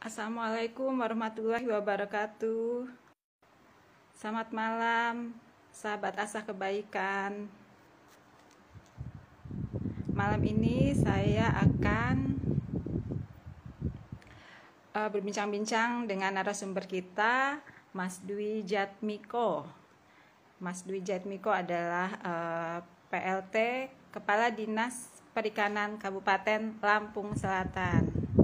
Assalamualaikum warahmatullahi wabarakatuh. Selamat malam, sahabat asa kebaikan. Malam ini saya akan berbincang-bincang dengan narasumber kita, Mas Dwi Jatmiko. Mas Dwi Jatmiko adalah PLT Kepala Dinas Perikanan Kabupaten Lampung Selatan.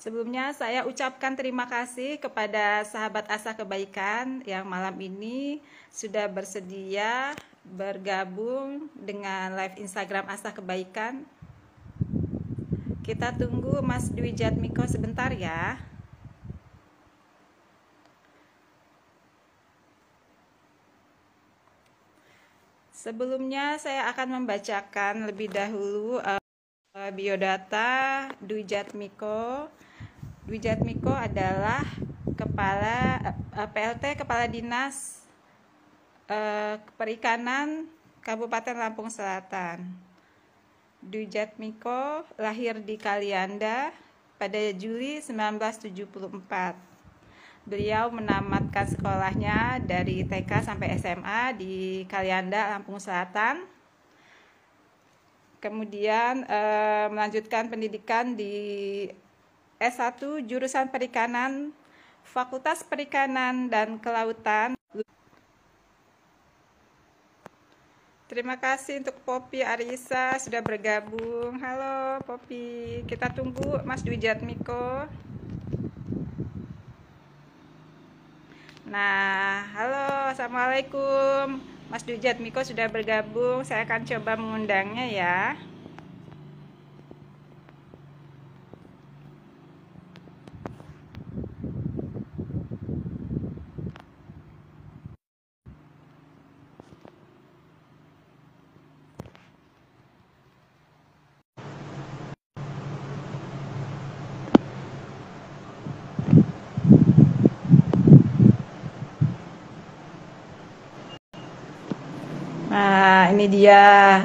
Sebelumnya saya ucapkan terima kasih kepada sahabat asa kebaikan yang malam ini sudah bersedia bergabung dengan live Instagram asa kebaikan. Kita tunggu Mas Dwi Jatmiko sebentar ya. Sebelumnya saya akan membacakan lebih dahulu biodata Dwi Jatmiko. Dwi Jatmiko adalah PLT Kepala Dinas Perikanan Kabupaten Lampung Selatan. Dwi Jatmiko lahir di Kalianda pada Juli 1974. Beliau menamatkan sekolahnya dari TK sampai SMA di Kalianda, Lampung Selatan. Kemudian melanjutkan pendidikan di S1 jurusan Perikanan, Fakultas Perikanan dan Kelautan. Terima kasih untuk Poppy Arisa sudah bergabung. Halo Poppy, kita tunggu Mas Dwi Jatmiko. Nah, halo, assalamualaikum. Mas Dwi Jatmiko sudah bergabung. Saya akan coba mengundangnya ya. Nah, ini dia.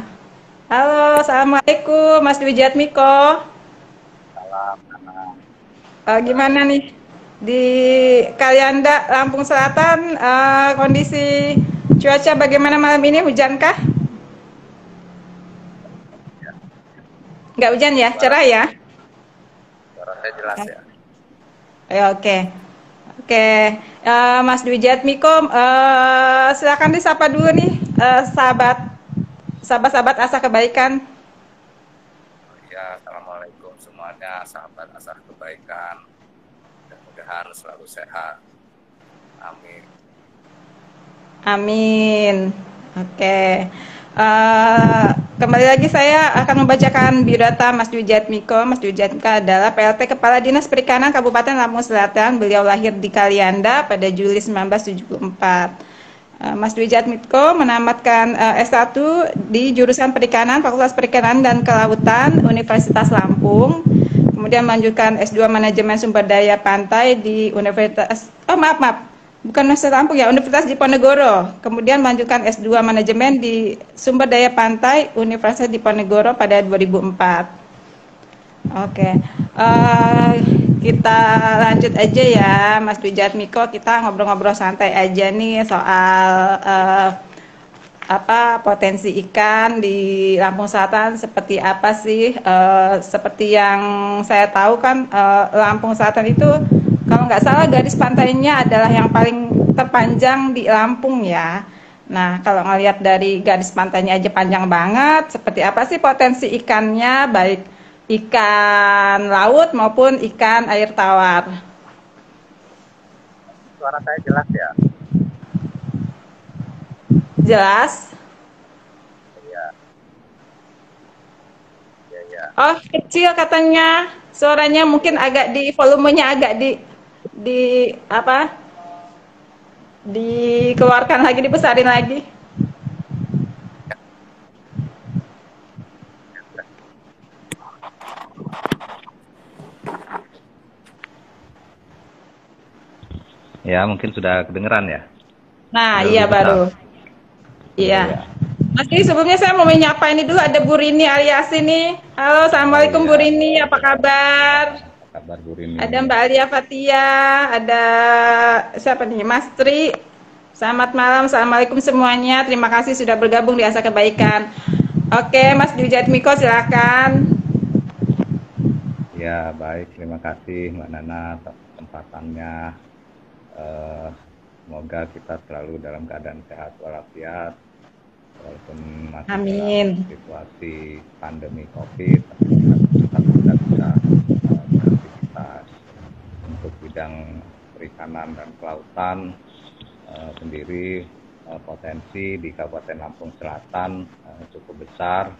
Halo, assalamualaikum, Mas Dwi Jatmiko. Salam. Gimana nih di Kalianda, Lampung Selatan? Kondisi cuaca bagaimana malam ini? Hujankah? Ya, Nggak hujan ya, suara, cerah ya? suara saya jelas ya. Oke, oke. Mas Dwi Jatmiko, silakan disapa dulu nih, sahabat-sahabat asa kebaikan. Ya, assalamualaikum semuanya, sahabat asar kebaikan. Mudah-mudahan selalu sehat. Amin. Amin. Oke. Kembali lagi saya akan membacakan biodata Mas Dwi Jatmiko. Mas Dwi Jatmiko adalah PLT Kepala Dinas Perikanan Kabupaten Lampung Selatan. Beliau lahir di Kalianda pada Juli 1974. Mas Dwi Jatmiko menamatkan S1 di jurusan Perikanan, Fakultas Perikanan dan Kelautan, Universitas Lampung. Kemudian melanjutkan S2 Manajemen Sumber Daya Pantai di Universitas, bukan Universitas Lampung ya, Universitas Diponegoro. Kemudian melanjutkan S2 Manajemen di Sumber Daya Pantai Universitas Diponegoro pada 2004. Oke, kita lanjut aja ya, Mas Dwi Jatmiko. Kita ngobrol-ngobrol santai aja nih soal potensi ikan di Lampung Selatan seperti apa sih? Seperti yang saya tahu kan, Lampung Selatan itu kalau nggak salah garis pantainya adalah yang paling terpanjang di Lampung ya. Nah, kalau ngelihat dari garis pantainya aja panjang banget, seperti apa sih potensi ikannya, baik ikan laut maupun ikan air tawar? Suara saya jelas ya. Jelas? Iya, iya, iya. Oh, kecil katanya. Suaranya mungkin agak volumenya agak di apa? Dikeluarkan lagi, dibesarin lagi. Ya, mungkin sudah kedengeran ya. Nah, Sudah iya lebih besar. baru. Iya, Iya. iya. Mas Dwi, sebelumnya saya mau menyapa ini dulu, ada Bu Rini alias ini. Halo, Oh Assalamualaikum Bu iya, Rini, apa kabar? apa kabar Bu Ada Rini? Mbak Alia Fatia, ada siapa nih, Mas Tri. Selamat malam, Assalamualaikum semuanya. Terima kasih sudah bergabung di Asa Kebaikan. Oke, Mas Dwi Jatmiko, silakan. Ya baik, terima kasih Mbak Nana atas kesempatannya. Eh, Semoga kita selalu dalam keadaan sehat walafiat, walaupun masih dalam Amin. situasi pandemi COVID, tapi kita tetap bisa beraktivitas. Untuk bidang perikanan dan kelautan sendiri, potensi di Kabupaten Lampung Selatan cukup besar.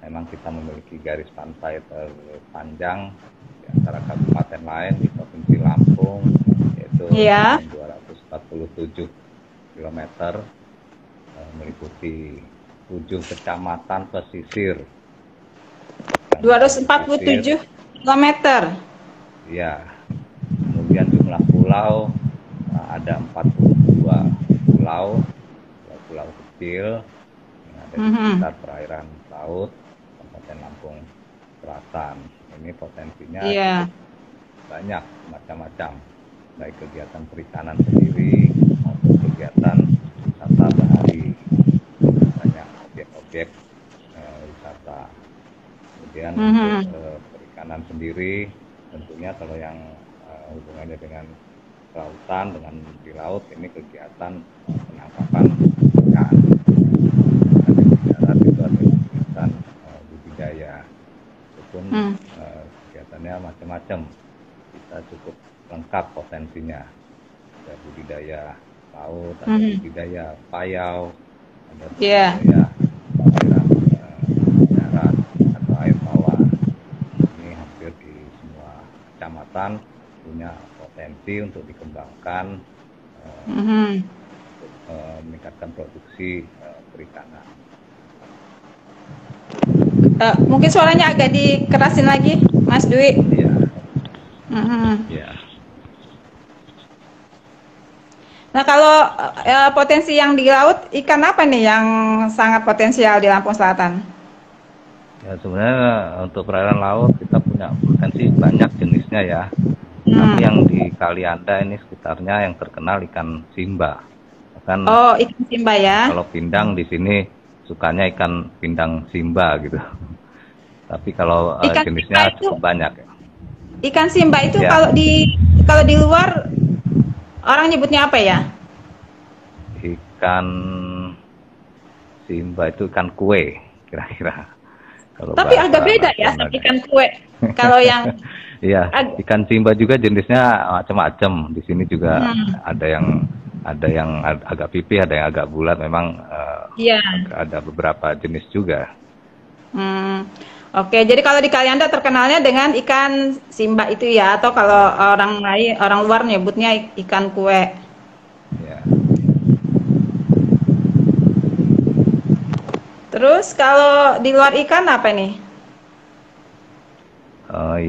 Memang kita memiliki garis pantai terpanjang di antara kabupaten lain di Provinsi Lampung, yaitu Iya. 247 km, meliputi 7 kecamatan pesisir. Kecamatan pesisir, 247 kilometer. ya. Kemudian jumlah pulau, ada 42 pulau, pulau kecil yang ada di sekitar perairan laut Kabupaten Lampung Selatan. Ini potensinya Iya. banyak, macam-macam, baik kegiatan perikanan sendiri maupun kegiatan wisata bahari. Banyak objek-objek wisata. Kemudian untuk perikanan sendiri, tentunya kalau yang hubungannya dengan kelautan, dengan di laut, ini kegiatan penangkapan ikan. Dan di darat itu ada kegiatan budidaya. Itu pun kegiatannya macam-macam. Kita cukup lengkap potensinya. Ada budidaya laut, ada budidaya payau, ada budidaya perairan darat atau air tawar. Ini hampir di semua kecamatan punya potensi untuk dikembangkan, untuk meningkatkan produksi perikanan. Mungkin suaranya agak dikerasin lagi, Mas Dwi. Iya. Iya. Nah, kalau potensi yang di laut, ikan apa nih yang sangat potensial di Lampung Selatan? Ya sebenarnya untuk perairan laut kita punya potensi banyak jenisnya ya. Tapi yang di Kalianda ini sekitarnya yang terkenal ikan simba. Kan Oh, ikan simba ya. kalau pindang di sini sukanya ikan pindang simba gitu. Tapi kalau Ikan jenisnya simba itu, cukup banyak ya. ikan simba itu Ya, kalau di luar orang nyebutnya apa ya? ikan simba itu ikan kue kira-kira. Kalau Tapi agak bahasa beda ya sama nasionalnya. ikan kue. Kalau yang Iya, ikan simba juga jenisnya macam-macam. Di sini juga ada yang agak pipih, ada yang agak bulat. Memang iya. ada beberapa jenis juga. Oke, jadi kalau di Kalianda terkenalnya dengan ikan simba itu ya, atau kalau orang luar nyebutnya ikan kue. Ya. Terus kalau di luar ikan apa nih?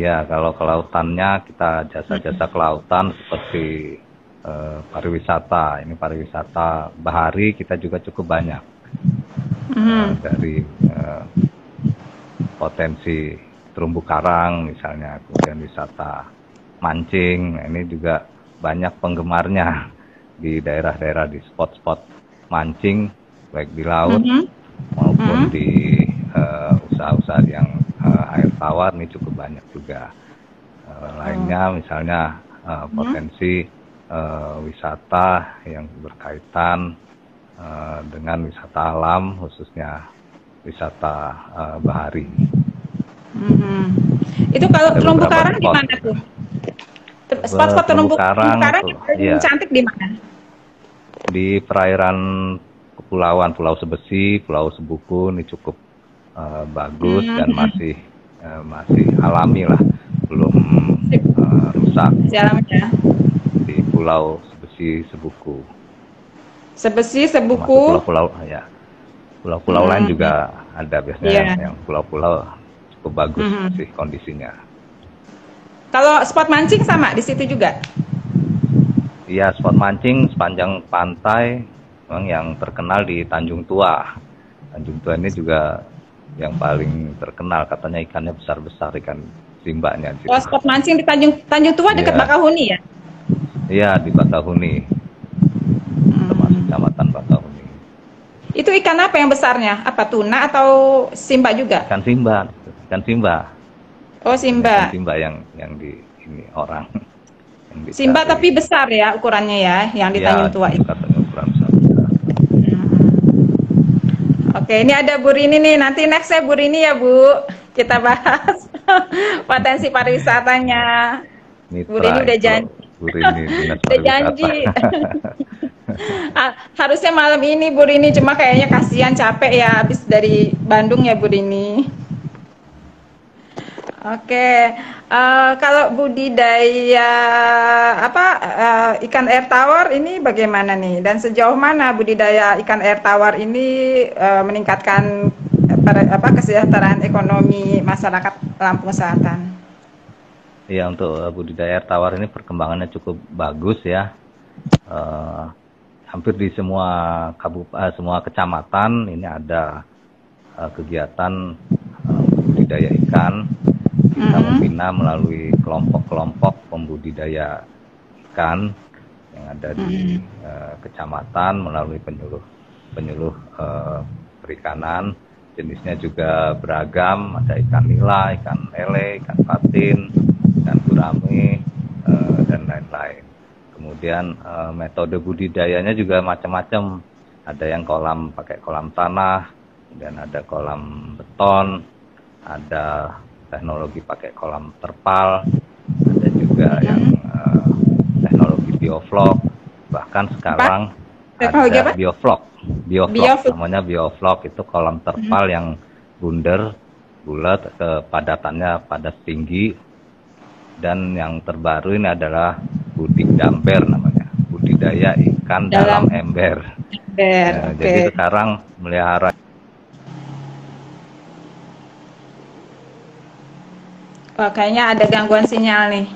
Ya, kalau kelautannya kita jasa-jasa kelautan seperti pariwisata. Ini pariwisata bahari kita juga cukup banyak. Dari potensi terumbu karang misalnya, kemudian wisata mancing. Ini juga banyak penggemarnya di daerah-daerah, di spot-spot mancing baik di laut maupun di usaha-usaha yang air tawar ini cukup banyak juga. Lainnya misalnya potensi wisata yang berkaitan dengan wisata alam, khususnya wisata bahari. Itu kalau Ada terumbu beberapa karang di spot. mana tuh? Spot-spot terumbu karang yang paling iya, cantik di mana? di perairan kepulauan, Pulau Sebesi, Pulau Sebuku ini cukup bagus dan masih alami lah, belum rusak. Jalan ya. Di Pulau Sebesi, Sebuku. Sebesi, Termasuk Sebuku. pulau-pulau ya. Pulau-pulau lain juga ada biasanya yang pulau-pulau cukup bagus sih kondisinya. Kalau spot mancing sama di situ juga. Iya, spot mancing sepanjang pantai memang yang terkenal di Tanjung Tua. Tanjung Tua ini juga yang paling terkenal, katanya ikannya besar-besar, ikan simbanya di situ. Oh, spot mancing di Tanjung Tua dekat Iya, Bakahuni ya? iya di Bakahuni, termasuk kecamatan Bakahuni. Itu ikan apa yang besarnya? Apa tuna atau simba juga? Ikan simba, ikan simba, Oh, ikan simba. simba yang di ini orang yang Simba dicari. tapi besar ya ukurannya ya, yang di Ya, Tanjung Tua itu itu. katanya ukuran besar. Oke, ini ada Bu Rini nih. Nanti next saya Bu Rini ya, Bu. Kita bahas potensi pariwisatanya. Bu Rini Mitra udah itu janji. Bu Rini, Dinas Udah Pariwisata. janji. Harusnya malam ini Bu Rini, cuma kayaknya kasihan capek ya habis dari Bandung ya Bu Rini. Oke, kalau budidaya apa ikan air tawar ini bagaimana nih? Dan sejauh mana budidaya ikan air tawar ini meningkatkan kesejahteraan ekonomi masyarakat Lampung Selatan? Iya, untuk budidaya air tawar ini perkembangannya cukup bagus ya. Eh, Hampir di semua kecamatan ini ada kegiatan budidaya ikan. Kita membina melalui kelompok-kelompok pembudidaya ikan yang ada di kecamatan melalui penyuluh perikanan. Jenisnya juga beragam, ada ikan nila, ikan lele, ikan patin, ikan gurame, dan lain-lain. Kemudian metode budidayanya juga macam-macam. Ada yang pakai kolam tanah, kemudian ada kolam beton, ada teknologi pakai kolam terpal, ada juga yang teknologi bioflok, bahkan sekarang Teknologi ada apa? bioflok, Bioflok. namanya bioflok, itu kolam terpal yang bulat, kepadatannya padat tinggi, dan yang terbaru ini adalah budik damber namanya, budidaya ikan dalam ember. Oke. Jadi sekarang melihara. Wah, kayaknya ada gangguan sinyal nih.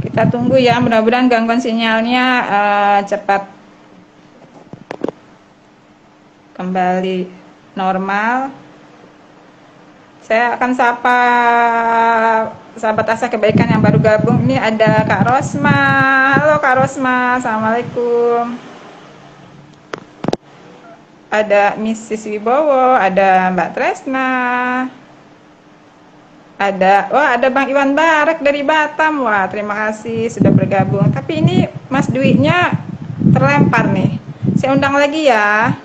Kita tunggu ya, mudah-mudahan gangguan sinyalnya cepat kembali normal. Saya akan sapa sahabat asa kebaikan yang baru gabung. Ini ada Kak Rosma. Halo Kak Rosma, Assalamualaikum. Ada Mrs. Wibowo, ada Mbak Tresna, ada Bang Iwan Barek dari Batam. Wah, terima kasih sudah bergabung. Tapi ini Mas Dwi-nya terlempar nih. Saya undang lagi ya.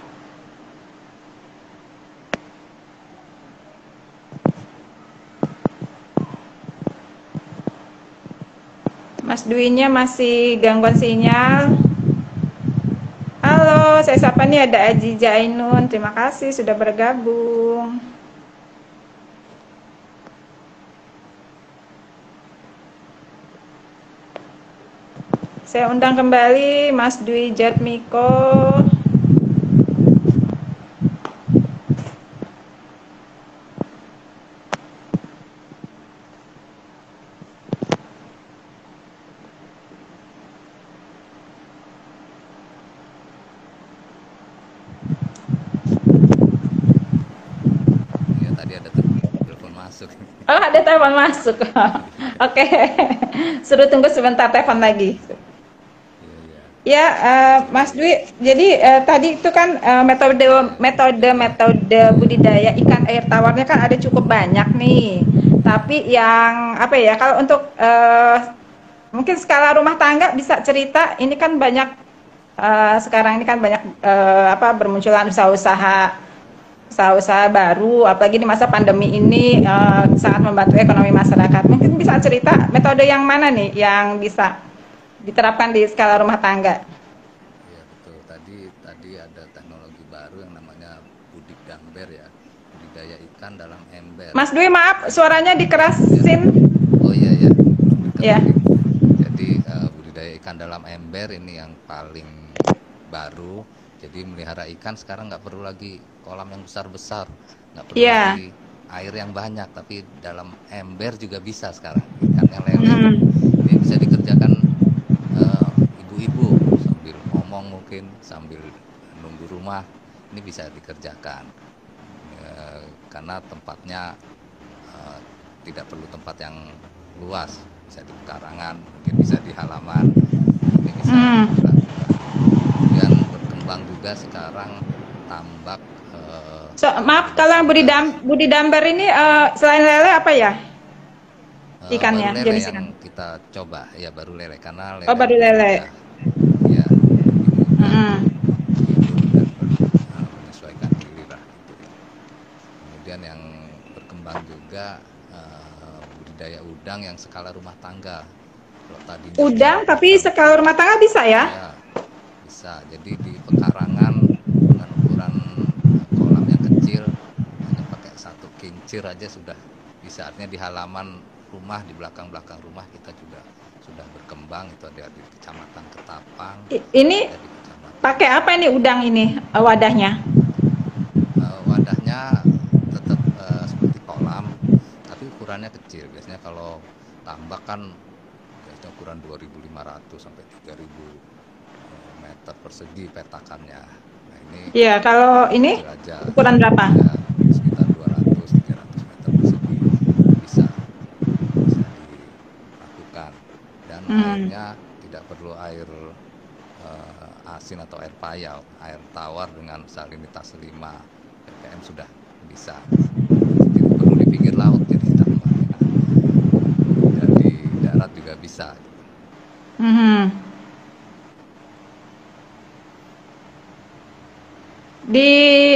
Mas Dwi-nya masih gangguan sinyal. Halo, saya sapa nih, ada Aji Jainun. Terima kasih sudah bergabung. Saya undang kembali Mas Dwi Jatmiko. Ya, tadi ada telepon masuk. Oh, ada telepon masuk. Oke. Suruh tunggu sebentar, telepon lagi. Ya, Mas Dwi. Jadi tadi itu kan metode budidaya ikan air tawarnya kan ada cukup banyak nih. Tapi yang apa ya? Kalau untuk mungkin skala rumah tangga bisa cerita. Ini kan banyak sekarang ini kan banyak bermunculan usaha-usaha baru, apalagi di masa pandemi ini sangat membantu ekonomi masyarakat. Mungkin bisa cerita metode yang mana nih yang bisa diterapkan di skala rumah tangga? Iya betul. Tadi ada teknologi baru yang namanya budik damber ya, budidaya ikan dalam ember. Mas Dwi, maaf suaranya dikerasin. Oh iya ya. Ya. Jadi budidaya ikan dalam ember ini yang paling baru. Jadi melihara ikan sekarang nggak perlu lagi kolam yang besar-besar, nggak perlu lagi air yang banyak, tapi dalam ember juga bisa sekarang. Ikan yang lele ini bisa dikerjakan mungkin sambil nunggu rumah ini bisa dikerjakan. Karena tempatnya tidak perlu tempat yang luas, bisa di pekarangan, mungkin bisa di halaman, ini bisa dilakukan. Kemudian berkembang juga sekarang tambak. Maaf, kalau yang Budi Dambar ini selain lele apa ya ikannya? Baru lele Jenis yang ikan. kita coba, ya baru lele karena Oh, lele baru lebih lele. mudah, ya lebih mudah Mm-mm. hidup dan menyesuaikan diri lah gitu ya. Kemudian yang berkembang juga budidaya udang yang skala rumah tangga. Kalau tadinya Udang, kita tapi skala rumah tangga bisa ya? ya bisa, jadi di pekarangan dengan ukuran kolam yang kecil, hanya pakai satu kincir aja sudah bisa. Artinya di halaman rumah, di belakang-belakang rumah kita juga sudah berkembang. Itu ada di Kecamatan Ketapang, Ini ada di Kecamatan pakai apa ini udang ini wadahnya? wadahnya tetap seperti kolam, tapi ukurannya kecil. Biasanya kalau tambak kan biasanya ukuran 2.500 sampai 3.000 meter persegi petakannya. Nah ini Iya, kalau ini kecil aja, ukuran berapa? ya sekitar 200-300 meter persegi bisa dilakukan. Dan airnya tidak perlu air asin atau air payau, air tawar dengan salinitas 5 ppm sudah bisa. Tidak perlu di pinggir laut jadi tambaknya, dan di darat juga bisa. Mhm.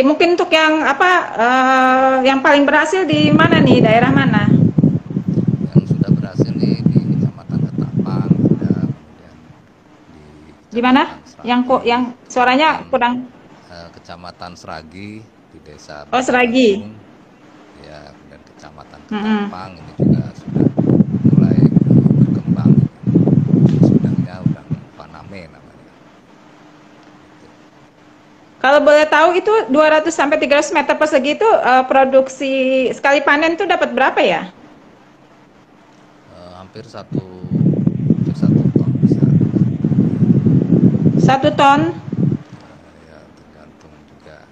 Mungkin untuk yang apa yang paling berhasil di mana nih, daerah mana? Yang sudah berhasil di Kecamatan Ketapang, ada kemudian di Di mana? Yang kok Seragi, yang suaranya Kecamatan kurang. Kecamatan Seragi di Desa Oh, Seragi. Batagung, ya, kemudian Kecamatan Mm-mm. Ketapang ini juga sudah mulai berkembang. Udangnya udang Paname namanya. Kalau boleh tahu itu 200 sampai 300 meter persegi itu produksi sekali panen itu dapat berapa ya? Hampir satu ton bisa. 1 ton. Ya tergantung juga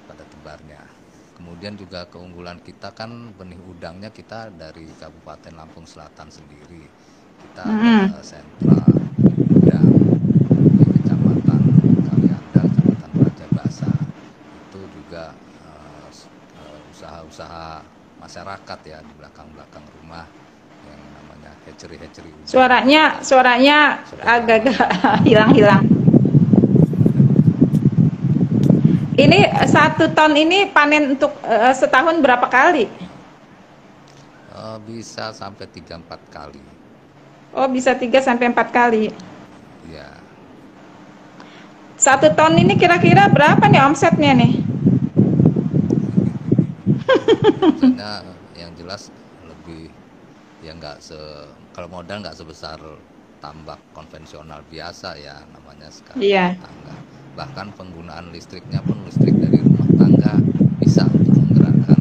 pada tebarnya. Kemudian juga keunggulan kita kan benih udangnya kita dari Kabupaten Lampung Selatan sendiri. Kita ada sentra udang di Kecamatan Kalianda, Kecamatan Raja Basa. Itu juga usaha-usaha masyarakat ya di belakang-belakang rumah yang namanya hatchery udang. Suaranya agak-agak hilang-hilang. Ini 1 ton ini panen untuk setahun berapa kali? Bisa sampai 3-4 kali. Oh, bisa 3 sampai 4 kali. Ya. 1 ton ini kira-kira berapa nih omsetnya nih? Omsetnya yang jelas lebih, ya kalau modal nggak sebesar tambak konvensional biasa ya, namanya sekarang Iya. tangga. Bahkan penggunaan listriknya pun listrik dari rumah tangga bisa untuk menggerakkan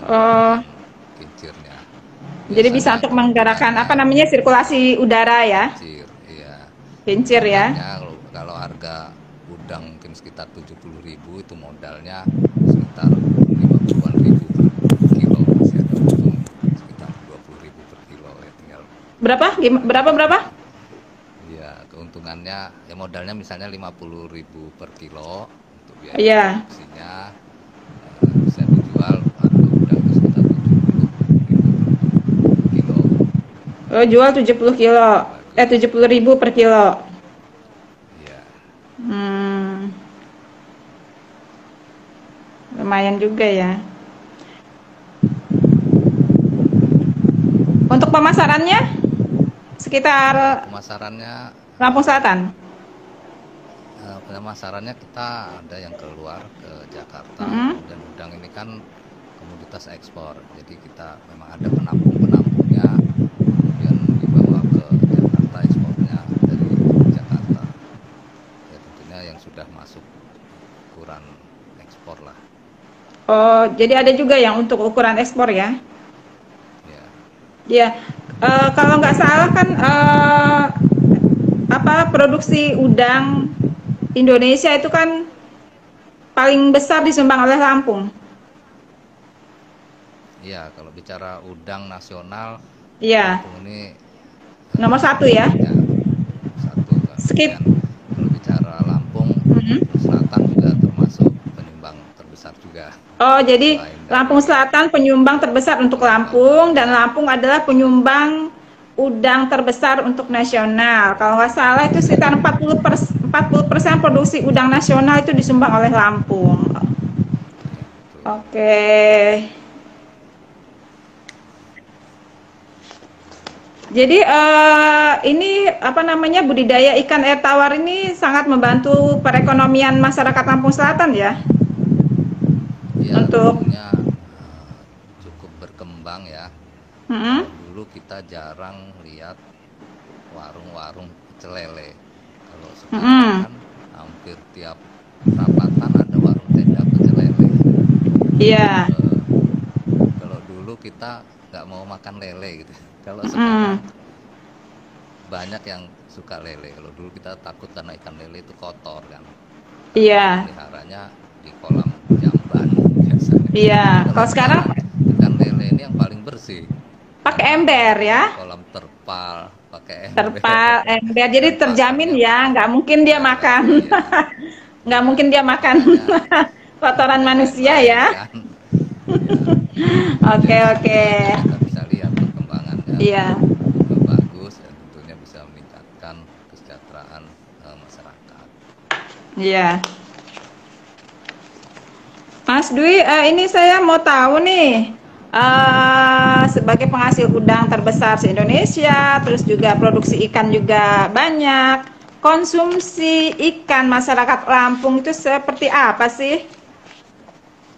Oh, kincirnya. jadi bisa untuk menggerakkan apa namanya sirkulasi udara ya, Kincir, iya. kincir ya. Makanya kalau harga udang mungkin sekitar 70.000, itu modalnya sekitar 50-an ribu per kilo, masih ada untung sekitar 20.000 per kilo ya, tinggal Berapa? ya keuntungannya ya, modalnya misalnya 50.000 per kilo untuk biaya Iya. produksinya, bisa dijual atau udang itu sekitar 70.000 per kilo. Oh, jual 70 kilo. 70.000 per kilo. Iya. Lumayan juga ya. Untuk pemasarannya sekitar Pemasarannya Lampung Selatan. Pemasarannya kita ada yang keluar ke Jakarta, dan udang ini kan komoditas ekspor, jadi kita memang ada penampung-penampungnya, kemudian dibawa ke Jakarta, ekspornya dari Jakarta. Ya tentunya yang sudah masuk ukuran ekspor lah. Oh, jadi ada juga yang untuk ukuran ekspor ya? Ya. Ya, kalau nggak salah kan produksi udang Indonesia itu kan paling besar disumbang oleh Lampung. Iya, kalau bicara udang nasional, Iya, Lampung ini nomor satu ya. ya, satu. Skip. Kemudian kalau bicara Lampung Mhm. Selatan juga termasuk penyumbang terbesar juga. Oh, jadi Selain dari Lampung Selatan penyumbang terbesar untuk Lampung, dan Lampung adalah penyumbang udang terbesar untuk nasional. Kalau nggak salah itu sekitar 40% produksi udang nasional itu disumbang oleh Lampung. ya, betul. Oke. Jadi ini apa namanya, budidaya ikan air tawar ini sangat membantu perekonomian masyarakat Lampung Selatan ya. Ya, Untuk tentunya cukup berkembang ya. mm-mm, Dulu kita jarang lihat warung-warung pecel lele. Kalau sekarang mm-mm. kan hampir tiap perapatan ada warung tenda pecel lele. Iya. Eh, Kalau dulu kita nggak mau makan lele gitu. Kalau sekarang Mm, banyak yang suka lele. Kalau dulu kita takut karena ikan lele itu kotor kan. iya. Peliharanya di kolam jamban biasanya. Iya. Kalau Kalau sekarang sekarang ikan lele ini yang paling bersih. pakai Karena ember ya, kolam terpal, pakai ember. terpal, ember. Jadi Dan terjamin pasarnya ya, nggak mungkin dia makan, iya, nggak mungkin dia makan makanya kotoran yang manusia lain-lain ya. kan. Iya. Oke, Jadi oke. kita bisa lihat perkembangannya Iya, bagus dan tentunya bisa meningkatkan kesejahteraan masyarakat. iya. Mas Dwi, ini saya mau tahu nih, sebagai penghasil udang terbesar se Indonesia, terus juga produksi ikan juga banyak. Konsumsi ikan masyarakat Lampung itu seperti apa sih?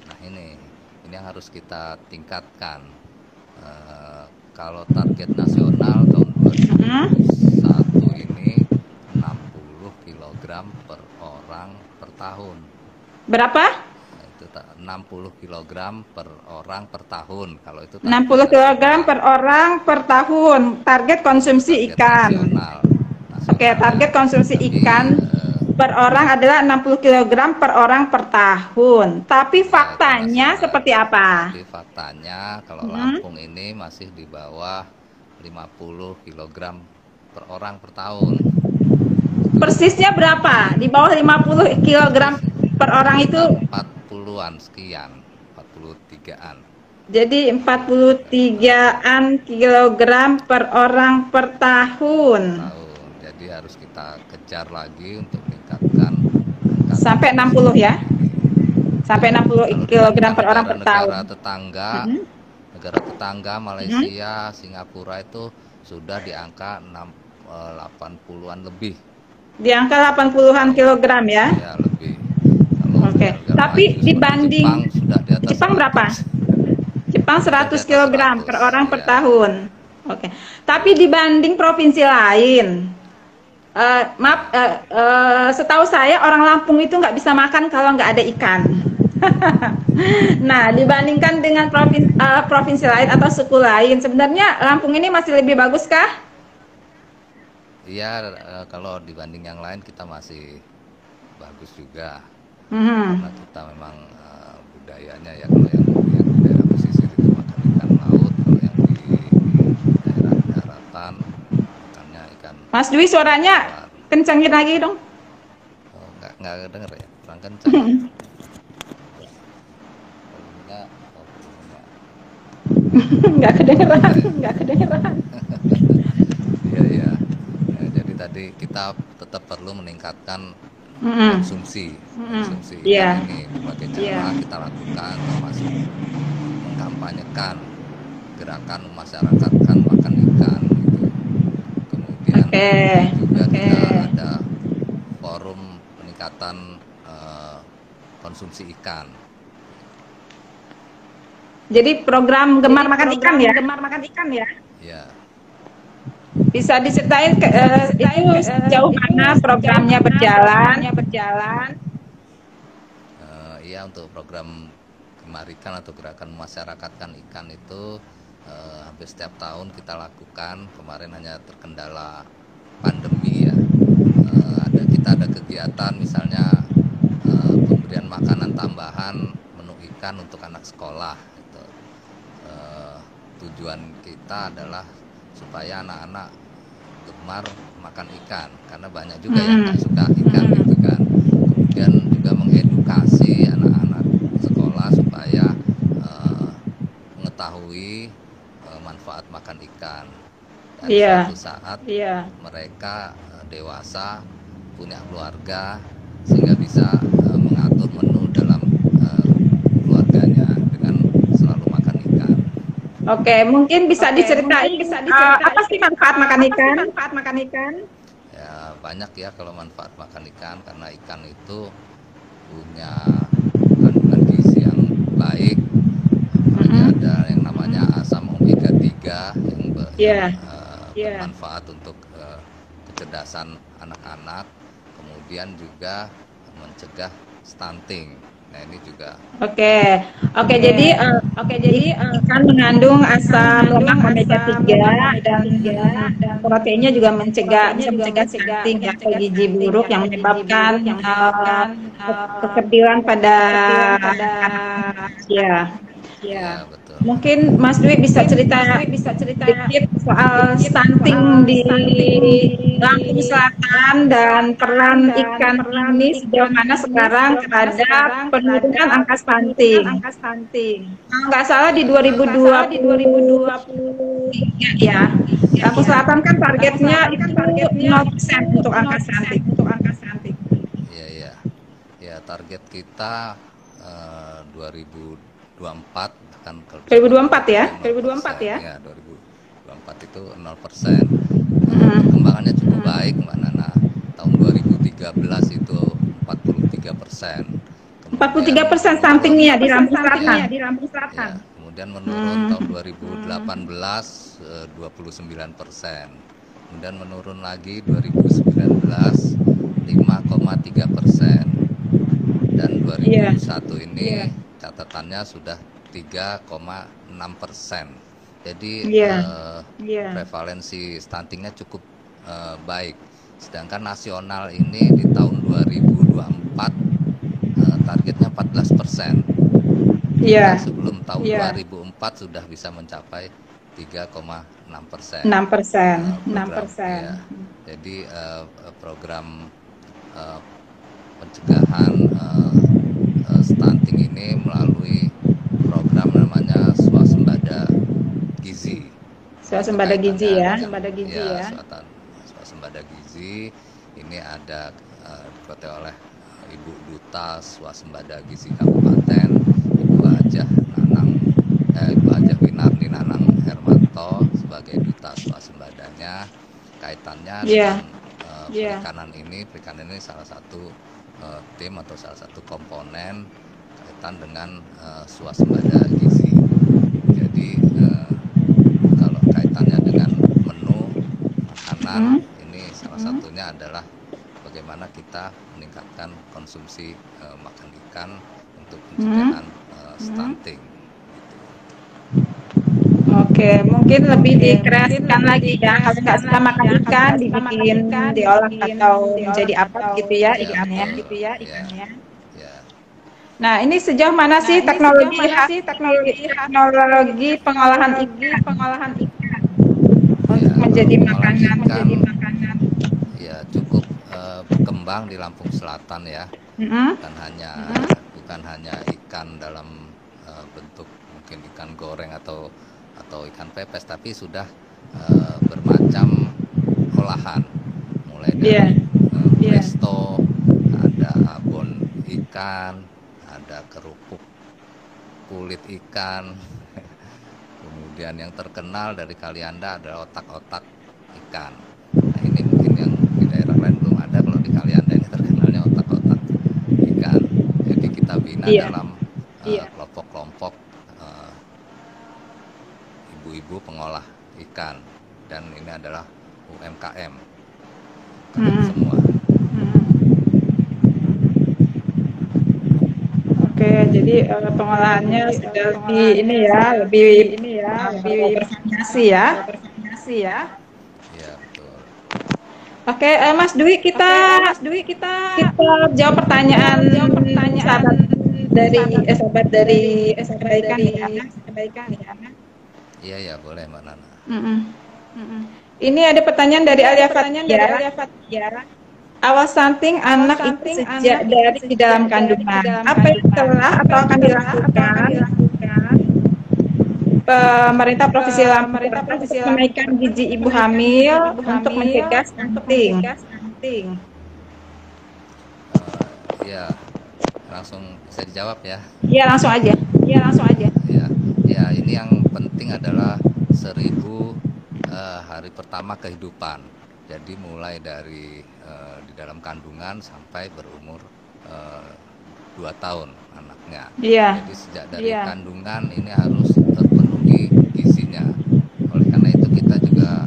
Nah ini yang harus kita tingkatkan. Kalau target nasional tahun Hmm? 2021 ini 60 kilogram per orang per tahun. Berapa? Nah, itu 60 kilogram per orang per tahun. Kalau itu 60 kilogram per orang per tahun. Target konsumsi target ikan. nasional. Oke, target konsumsi Tapi, ikan per orang adalah 60 kilogram per orang per tahun. Tapi faktanya masih seperti apa? Tapi faktanya kalau Mhm. Lampung ini masih di bawah 50 kilogram per orang per tahun. Persisnya berapa? Di bawah 50 kilogram per orang itu, 40-an sekian, 43-an. jadi 43-an kilogram per orang per tahun. Jadi harus kita kejar lagi untuk meningkatkan Sampai 60 ya? Sampai 60 Kalau kilogram per orang per negara-negara tahun. tetangga, Mhm. negara tetangga Malaysia, Singapura itu sudah di angka 80-an lebih. Di angka 80-an kilogram ya? Ya lebih. Kalau Oke. negara Tapi maju seperti dibanding Jepang sudah di atas Jepang berapa? 100. Jepang 100 kilogram per orang per Iya. tahun. Oke. Tapi dibanding provinsi lain, setahu saya orang Lampung itu nggak bisa makan kalau nggak ada ikan. Nah, dibandingkan dengan provinsi lain atau suku lain, sebenarnya Lampung ini masih lebih bagus kah? Iya, kalau dibanding yang lain kita masih bagus juga. Mhm. Karena kita memang budayanya ya kalau yang di daerah pesisir itu makan ikan laut, kalau yang di daerah daratan makannya ikan Mas Dwi, suaranya tawar. kencangin lagi dong. Oh, nggak denger ya, kurang kencang. Volumenya, volumenya. Nggak kedengeran, nggak kedengeran. Iya iya. Ya, jadi tadi kita tetap perlu meningkatkan Mhm. konsumsi Iya. ikan ini. Berbagai cara Iya. kita lakukan, termasuk mengkampanyekan gerakan memasyarakatkan makan ikan gitu. Kemudian Oke, juga oke. kita ada forum peningkatan konsumsi ikan. Jadi program gemar makan ikan ya? Gemar makan ikan ya? Ya, Bisa diceritain itu sejauh mana programnya berjalan? iya untuk program Gemar Ikan atau gerakan memasyarakatkan ikan itu hampir setiap tahun kita lakukan. Kemarin hanya terkendala pandemi ya. Kita ada kegiatan misalnya ikan untuk anak sekolah. Gitu. Tujuan kita adalah supaya anak-anak gemar makan ikan, karena banyak juga yang nggak suka ikan gitu kan. Kemudian juga mengedukasi anak-anak sekolah supaya mengetahui manfaat makan ikan. Dan suatu saat mereka dewasa, punya keluarga, sehingga bisa mengatur menu dalam keluarganya dengan selalu makan ikan. Oke, mungkin bisa diceritain apa sih manfaat makan ikan? Ya, banyak ya kalau manfaat makan ikan, karena ikan itu punya kandungan gizi yang baik. Ada yang namanya asam omega 3 yang bermanfaat untuk kecerdasan anak-anak, kemudian juga mencegah stunting. Nah, ini juga. Oke, jadi ikan mengandung asam lemak omega 3 dan proteinnya juga bisa mencegah stunting ya, atau gizi buruk yang menyebabkan kekerdilan pada anak. Ya, betul. Mungkin Mas Dwi bisa cerita sedikit soal stunting di Lampung Selatan dan peran ikan ini sejauh mana sekarang terhadap penurunan angka stunting. Kalau nggak salah di 2023 ya, Lampung Selatan kan targetnya itu 0% untuk angka stunting. Ya, target kita 2024 kan 2024 ya? Ya, 2024 itu 0%. Perkembangannya cukup baik, Mbak Nana. Tahun 2013 itu 43%. 43% stuntingnya di Lampung Selatan. Ya, kemudian menurun tahun 2018 29%. Kemudian menurun lagi 2019 5,3%. Dan 2021 ini catatannya sudah 3,6%. Jadi prevalensi stuntingnya cukup baik. Sedangkan nasional ini di tahun 2024 targetnya 14%. Sebelum tahun 2004 sudah bisa mencapai 3,6%. 6%. Jadi program pencegahan stunting ini melalui program namanya swasembada gizi. Swasembada gizi ya. Swasembada gizi ini ada diketuai oleh Ibu Duta Swasembada Gizi Kabupaten, Ibu Hajah Winarni Nanang Hermanto sebagai Duta Swasembadanya. Kaitannya dengan perikanan ini salah satu tim atau salah satu komponen kaitan dengan swasembada gizi. Jadi kalau kaitannya dengan menu makanan, ini salah satunya adalah bagaimana kita meningkatkan konsumsi makan ikan untuk pencegahan stunting. Oke, mungkin lebih dikreasikan lagi ya. Kalau nggak suka makan ikan, dibikin diolah atau menjadi apa gitu ya ikannya. Nah, ini sejauh mana sih teknologi pengolahan ikan untuk menjadi makanan? Ya, cukup berkembang di Lampung Selatan ya. Bukan hanya ikan dalam bentuk mungkin ikan goreng atau ikan pepes, tapi sudah bermacam olahan, mulai dari presto, ada abon ikan, ada kerupuk kulit ikan, kemudian yang terkenal dari Kalianda adalah otak-otak ikan. Nah, ini mungkin yang di daerah lain belum ada. Kalau di Kalianda ini terkenalnya otak-otak ikan. Jadi kita bina dalam kelompok-kelompok ibu-ibu pengolah ikan, dan ini adalah UMKM semua. Oke, jadi pengolahannya sudah lebih bervariasi ya. Iya, betul. Oke, Mas Dwi, kita jawab pertanyaan sahabat sahabat dari kebaikan ya. Iya ya, boleh Mbak Nana. Mm-mm. Mm-mm. Ini ada pertanyaan dari Alia Fatia. Awal stunting anak itu sejak dari di dalam kandungan. Apa yang telah atau akan dilakukan pemerintah Provinsi Lampung untuk menaikkan gizi ibu hamil untuk mencegah stunting? Ya, langsung bisa dijawab ya. Iya, langsung aja. Ya, ini yang penting adalah 1000 hari pertama kehidupan. Jadi mulai dari di dalam kandungan sampai berumur 2 tahun anaknya. Iya. Jadi sejak dari kandungan ini harus terpenuhi gizinya. Oleh karena itu kita juga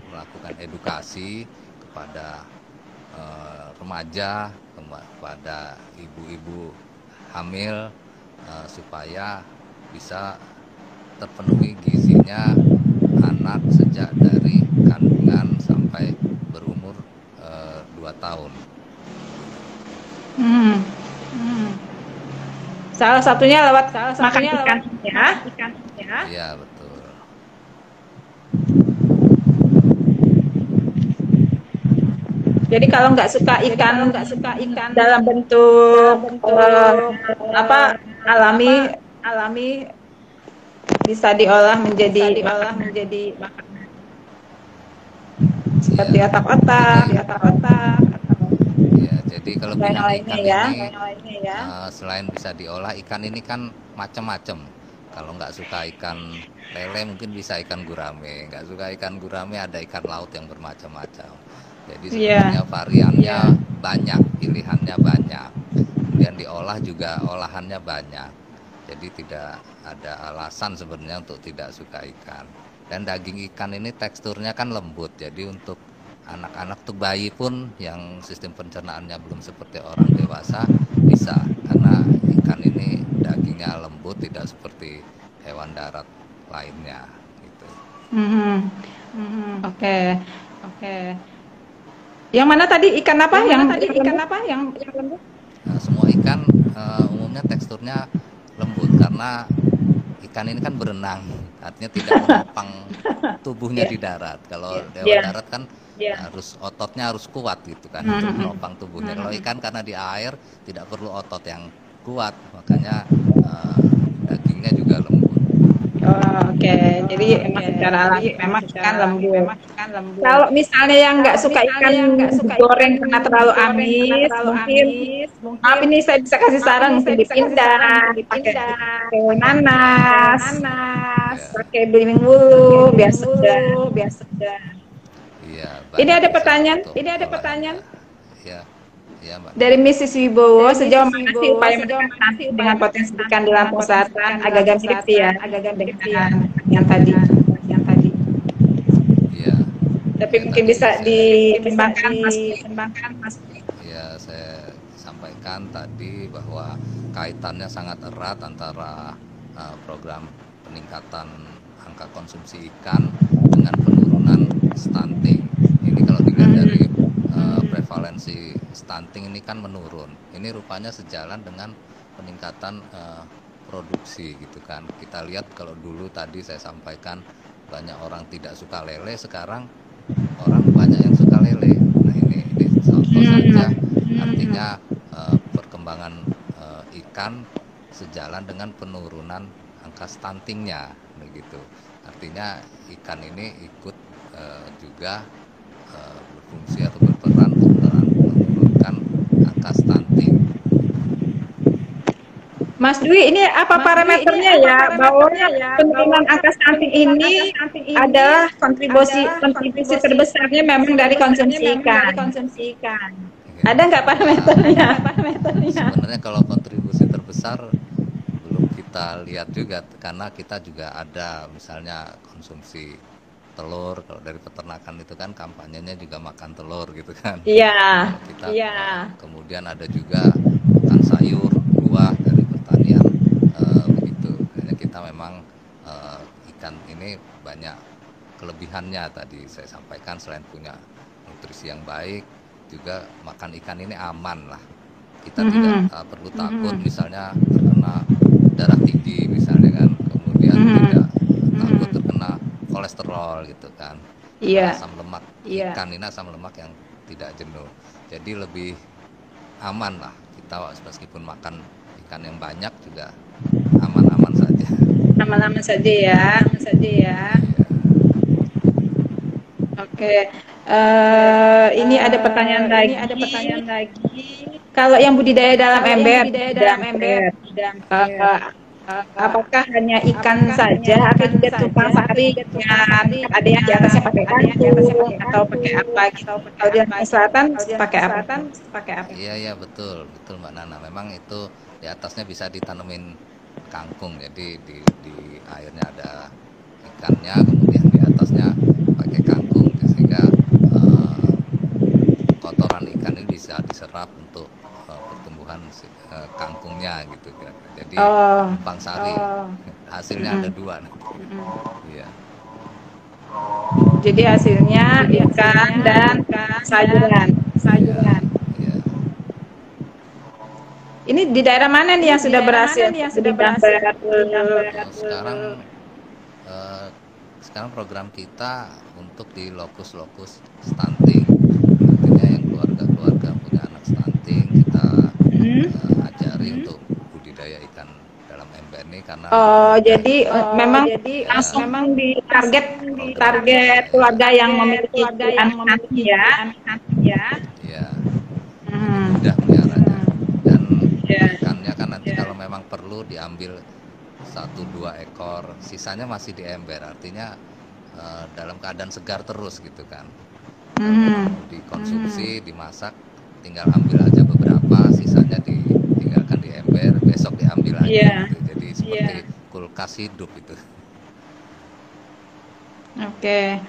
melakukan edukasi kepada remaja, kepada ibu-ibu hamil supaya bisa terpenuhi gizinya anak sejak dari kandungan sampai berumur 2 tahun. Salah satunya lewat makan ikan ya. Iya, betul. Jadi kalau nggak suka ikan dalam bentuk alami bisa diolah menjadi makanan seperti otak-otak. Ya, jadi kalau bidang ikan ini selain bisa diolah, ikan ini kan macam-macam. Kalau nggak suka ikan lele mungkin bisa ikan gurame, nggak suka ikan gurame ada ikan laut yang bermacam-macam. Jadi sebenarnya variannya banyak, pilihannya banyak. Kemudian diolah juga olahannya banyak. Jadi tidak ada alasan sebenarnya untuk tidak suka ikan. Dan daging ikan ini teksturnya kan lembut. Jadi untuk anak-anak tuh bayi pun yang sistem pencernaannya belum seperti orang dewasa bisa. Karena ikan ini dagingnya lembut, tidak seperti hewan darat lainnya gitu. Oke. Yang mana tadi ikan apa? Yang lembut? Nah, semua ikan umumnya teksturnya lembut karena ikan ini kan berenang, artinya tidak menopang tubuhnya di darat. Kalau hewan darat kan ototnya harus kuat gitu kan untuk menopang tubuhnya. Kalau ikan karena di air tidak perlu otot yang kuat, makanya dagingnya juga lembut. Oke. Jadi emang secara alami memang ikan lembut. Kalau misalnya yang nggak suka ikan goreng karena terlalu amis, mungkin maaf ini saya bisa kasih saran mungkin dipindah pakai nanas, pakai belimbing wulu, biar segar. Iya. Ini ada pertanyaan. Iya, Mbak. Dari Mrs. Wibowo, sejauh mana sih upaya menekan dengan potensi ikan di Lampung Selatan? Agak mirip sih ya dengan yang tadi. Iya. Tapi mungkin bisa dikembangkan Mas. Ya, saya sampaikan tadi bahwa kaitannya sangat erat antara program peningkatan angka konsumsi ikan dengan penurunan stunting. Ini kalau dilihat dari prevalensi stunting ini kan menurun. Ini rupanya sejalan dengan peningkatan produksi gitu kan. Kita lihat kalau dulu tadi saya sampaikan banyak orang tidak suka lele, sekarang orang banyak yang suka lele. Nah ini contoh saja, artinya perkembangan ikan sejalan dengan penurunan angka stuntingnya begitu. Artinya ikan ini ikut juga berfungsi atau berperan untuk menurunkan angka stunting. Mas Dwi, ini apa parameternya ya bahwa penurunan angka stunting ini adalah kontribusi terbesarnya memang dari konsumsi ikan. Ada nggak parameternya? Sebenarnya kalau kontribusi terbesar belum kita lihat juga, karena kita juga ada misalnya konsumsi telur. Kalau dari peternakan itu kan kampanyenya juga makan telur gitu kan. Iya. Kemudian ada juga makan sayur, buah dari pertanian begitu. Hanya kita memang ikan ini banyak kelebihannya tadi saya sampaikan, selain punya nutrisi yang baik, juga makan ikan ini aman lah. kita tidak perlu takut misalnya terkena darah tinggi misalnya kan, kemudian tidak takut terkena kolesterol gitu kan, Iya. asam lemak. Iya. Ikan ini asam lemak yang tidak jenuh, jadi lebih aman lah kita meskipun makan ikan yang banyak juga aman-aman saja. Aman-aman saja ya. Aman saja ya. Oke. Ini ada pertanyaan lagi. Kalau yang budidaya dalam ember, apakah hanya ikan saja atau juga tumpang sari? Ada yang di atasnya pakai kangkung atau pakai apa gitu? Kalau di Lampung Selatan pakai apa? Iya betul Mbak Nana. Memang itu di atasnya bisa ditanemin kangkung. Jadi di airnya ada ikannya, kemudian di atasnya pakai kangkung sehingga kotoran ikan ini bisa diserap untuk pertumbuhan kangkungnya gitu kan. Jadi tumpang sari. Hasilnya ada dua nanti. Iya. Jadi hasilnya ikan dan sayuran. Iya. Ini di daerah mana nih yang sudah berhasil? Sekarang program kita untuk di lokus-lokus stunting. Artinya yang keluarga punya anak stunting kita ajari untuk budidaya ikan dalam ember ini karena jadi memang di target keluarga yang memiliki anak ya. Iya. Mudah meliharanya. Dan ikannya kan nanti kalau memang perlu diambil 1-2 ekor, sisanya masih di ember, artinya dalam keadaan segar terus gitu kan. Dikonsumsi, dimasak, tinggal ambil aja beberapa, sisanya ditinggalkan di ember, besok diambil lagi. Gitu. Jadi seperti kulkas hidup itu. Oke.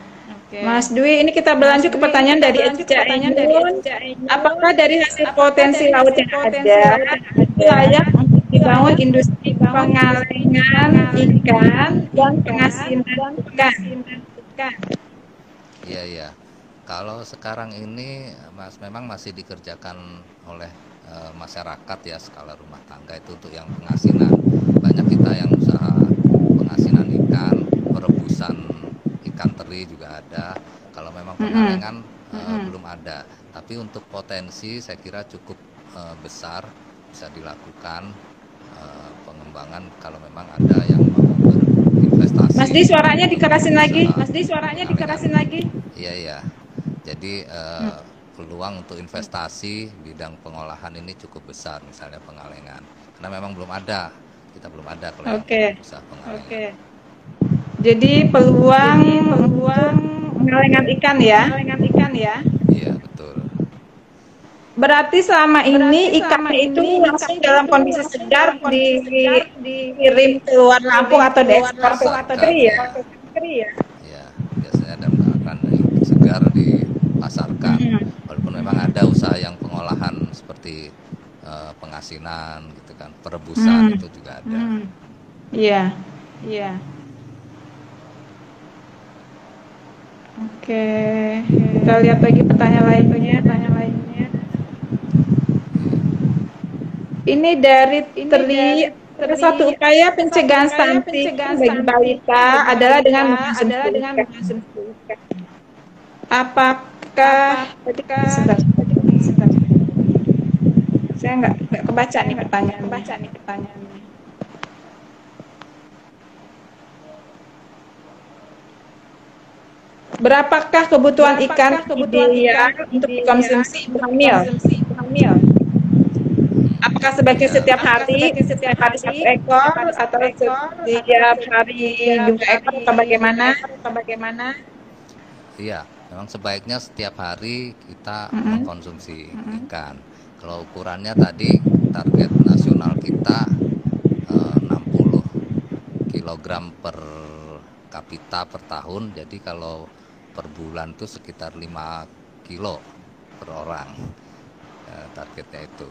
Mas Dwi, ini kita berlanjut ke pertanyaan dari Eca Ainun. Apakah dari hasil potensi laut yang ada, layak untuk dibangun industri pengalengan ikan dan pengasinan ikan? Iya. Kalau sekarang ini memang masih dikerjakan oleh masyarakat ya, skala rumah tangga itu untuk yang pengasinan. Banyak kita yang usaha pengasinan ikan, perebusan ikan teri juga ada. Kalau memang pengalengan belum ada. Tapi untuk potensi saya kira cukup besar, bisa dilakukan pengembangan kalau memang ada yang mau berinvestasi. Mas Di, suaranya dikerasin lagi. Iya. Jadi peluang untuk investasi bidang pengolahan ini cukup besar, misalnya pengalengan. Karena memang belum ada, kita belum ada kalau yang usaha pengalengan. Jadi peluang pengalengan ikan ya. Iya, betul. Berarti selama ini ikannya itu langsung dalam kondisi segar dikirim keluar Lampung atau diekspor ke negeri ya? Iya, biasanya dalam keadaan segar dipasarkan. Walaupun memang ada usaha yang pengolahan seperti pengasinan gitu kan, perebusan itu juga ada. Iya. Oke, kita lihat lagi pertanyaan lainnya. Ini dari Tri, satu upaya pencegahan stunting bagi balita adalah dengan mengkonsumsi ikan. Apakah sebentar. Saya nggak kebaca nih pertanyaannya. Berapakah kebutuhan ikan ideal untuk dikonsumsi ibu hamil? Apakah sebaiknya setiap hari 1 ekor atau setiap hari 2 ekor atau bagaimana? Iya, memang sebaiknya setiap hari kita mengkonsumsi ikan. Kalau ukurannya tadi target nasional kita 60 kg per kapita per tahun. Jadi kalau per bulan itu sekitar 5 kilo per orang targetnya itu.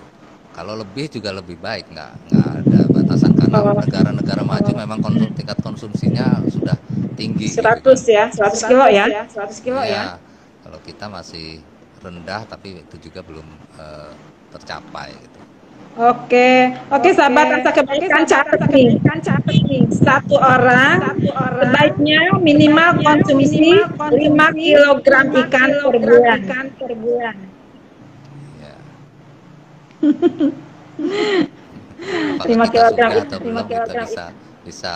Kalau lebih juga lebih baik, nggak ada batasan karena negara-negara maju memang tingkat konsumsinya sudah tinggi. 100 gitu kan. 100 kilo ya. Kalau kita masih rendah, tapi itu juga belum tercapai gitu. Oke, sahabat rasa kebaikan catat nih. Satu orang sebaiknya minimal konsumsi 5 kilogram ikan per bulan. Ya. 5 Apakah kita kilogram sudah atau belum kita bisa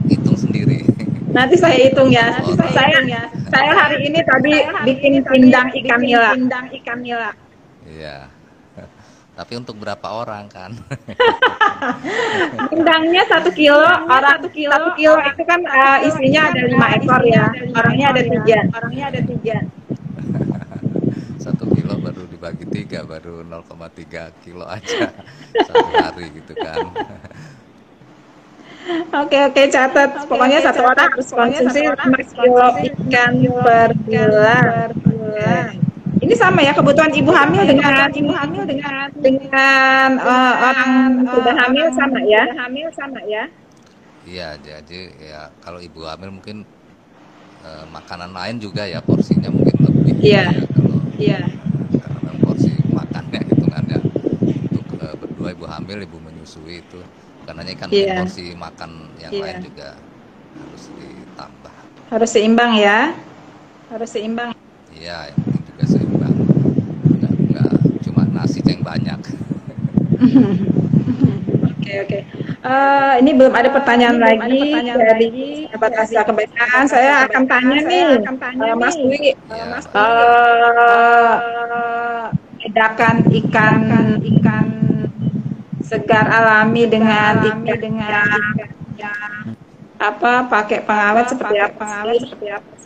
hitung sendiri. Nanti saya hitung ya. Saya hari ini tadi bikin pindang ikan nila. Iya. Tapi untuk berapa orang kan? Pindangnya 1 kilo, 1 kilo itu kan isinya ada 5 ekor ya. Orangnya ada 3. 1 kilo baru dibagi 3, baru 0,3 kilo aja satu hari gitu kan. Oke, catat. Pokoknya satu orang harus konsumsi 5 kilo ikan per bulan. Ini sama ya kebutuhan ibu hamil dengan orang sudah hamil sama ya. Iya, jadi ya kalau ibu hamil mungkin makanan lain juga ya porsinya mungkin lebih. Iya. Karena memang porsi makannya hitungannya untuk berdua ibu hamil, ibu menyusui itu karena kan porsi makan yang lain juga harus ditambah. Harus seimbang ya. Iya, yang penting juga seimbang. Nggak cuma nasi yang banyak. Oke. Ini belum ada pertanyaan lagi dari sahabat rasa kebaikan. Saya akan tanya nih, Mas Dwi. Bedakan ikan segar alami dengan ikan pakai pengawet seperti apa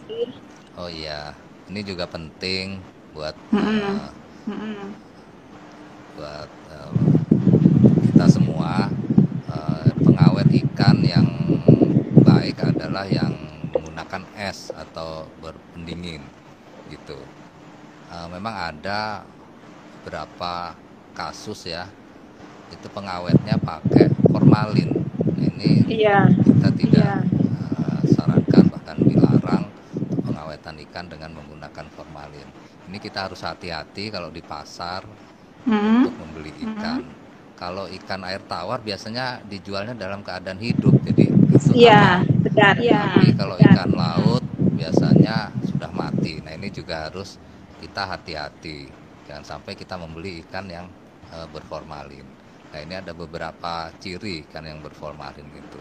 sih? Oh iya, ini juga penting buat kita semua. Pengawet ikan yang baik adalah yang menggunakan es atau berpendingin gitu. Memang ada beberapa kasus ya, itu pengawetnya pakai formalin. Ini kita tidak sarankan, bahkan dilarang pengawetan ikan dengan menggunakan formalin. Ini kita harus hati-hati kalau di pasar untuk membeli ikan. Kalau ikan air tawar biasanya dijualnya dalam keadaan hidup, jadi itu benar. Tapi kalau ikan laut biasanya sudah mati. Nah ini juga harus kita hati-hati, jangan sampai kita membeli ikan yang berformalin. Nah ini ada beberapa ciri ikan yang berformalin gitu.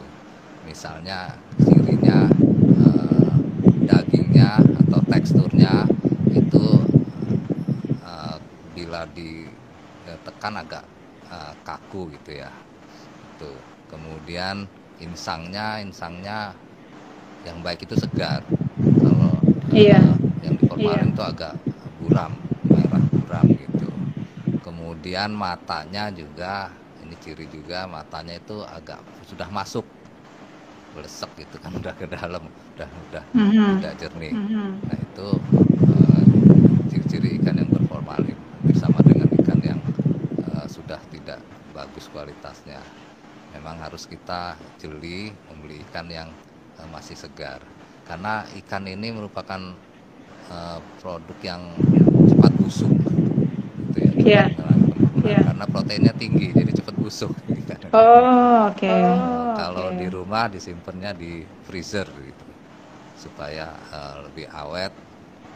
Misalnya cirinya dagingnya atau teksturnya itu bila ditekan agak kaku gitu ya. Itu. Kemudian insangnya yang baik itu segar. Kalau yang diformalin itu agak merah buram gitu. Kemudian matanya juga, ini ciri juga, matanya itu agak sudah masuk belesek gitu kan, udah ke dalam, udah tidak jernih. Nah itu ciri-ciri ikan yang berformalin, bersama dengan ikan yang sudah tidak bagus kualitasnya. Memang harus kita jeli membeli ikan yang masih segar, karena ikan ini merupakan produk yang cepat busuk gitu ya. Karena proteinnya tinggi, jadi cepat busuk. Kalau di rumah disimpannya di freezer gitu, supaya lebih awet,